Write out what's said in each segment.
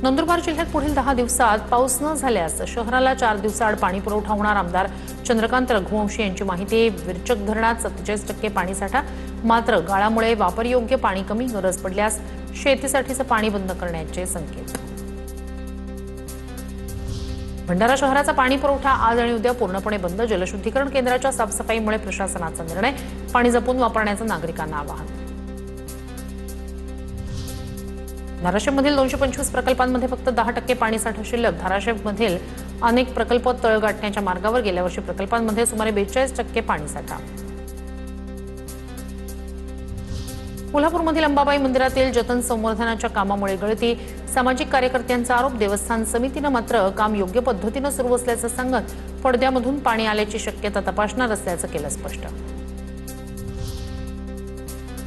नंदुरबार जिल्ह्यात पुढील 10 दिवसात पाऊस न झाल्यास शहराला 4 दिवसाआड पाणी पुरवठा होणार. आमदार चंद्रकांत रघुवंशी यांची माहिती. विरचक धरणात 47% पाणीसाठा. मात्र गाळामुळे वापरयोग्य पाणी कमी. गरज पडल्यास शेतीसाठीचं पाणी बंद करण्याचे संकेत. भंडारा शहराचा पाणी पुरवठा आज आणि उद्या पूर्णपणे बंद. जलशुद्धीकरण केंद्राच्या साफसफाईमुळे प्रशासनाचा निर्णय. पाणी जपून वापरण्याचं नागरिकांना आवाहन. धाराशिवमधील 225 प्रकल्पांमध्ये फक्त 10% पाणीसाठा शिल्लक. धाराशिवमधील अनेक प्रकल्प तळ गाठण्याच्या मार्गावर. गेल्या वर्षी प्रकल्पांमध्ये सुमारे 42% पाणीसाठा. कोल्हापूरमधील अंबाबाई मंदिरातील जतन संवर्धनाच्या कामामुळे गळती. सामाजिक कार्यकर्त्यांचा आरोप. देवस्थान समितीनं मात्र काम योग्य पद्धतीनं सुरू असल्याचं सांगत पडद्यामधून पाणी आल्याची शक्यता तपासणार असल्याचं केलं स्पष्ट.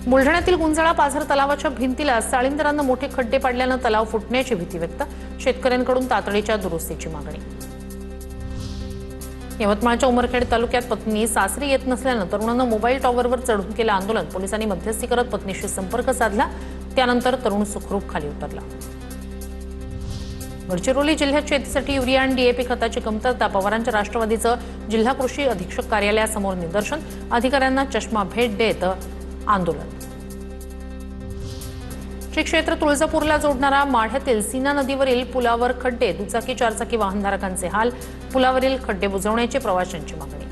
बुलढाण्यातील गुंजाळा पाझर तलावाच्या भिंतीला साळींदरानं मोठे खड्डे पाडल्यानं तलाव फुटण्याची भीती व्यक्त. शेतकऱ्यांकडून तातडीच्या दुरुस्तीची मागणी. यवतमाळच्या उमरखेड तालुक्यात पत्नी सासरी येत नसल्यानं तरुणानं मोबाईल टॉवरवर चढून केलं आंदोलन. पोलिसांनी मध्यस्थी करत पत्नीशी संपर्क साधला. त्यानंतर तरुण सुखरूप खाली उतरला. गडचिरोली जिल्ह्यात शेतीसाठी युरिया आणि डीएपी खताची कमतरता. पवारांच्या राष्ट्रवादीचं जिल्हा कृषी अधीक्षक कार्यालयासमोर निदर्शन. अधिकाऱ्यांना चष्मा भेट देत आंदोलन. श्री क्षेत्र तुळजापूरला जोडणारा माढ्यातील सीना नदीवरील पुलावर खड्डे. दुचाकी चारचाकी वाहनधारकांचे हाल. पुलावरील खड्डे बुजवण्याची प्रवाशांची मागणी.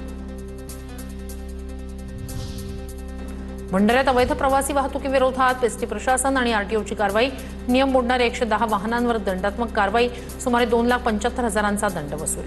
भंडाऱ्यात अवैध प्रवासी वाहतुकीविरोधात एसटी प्रशासन आणि आरटीओची कारवाई. नियम मोडणाऱ्या 110 वाहनांवर दंडात्मक कारवाई. सुमारे 2,75,000 दंड वसूल.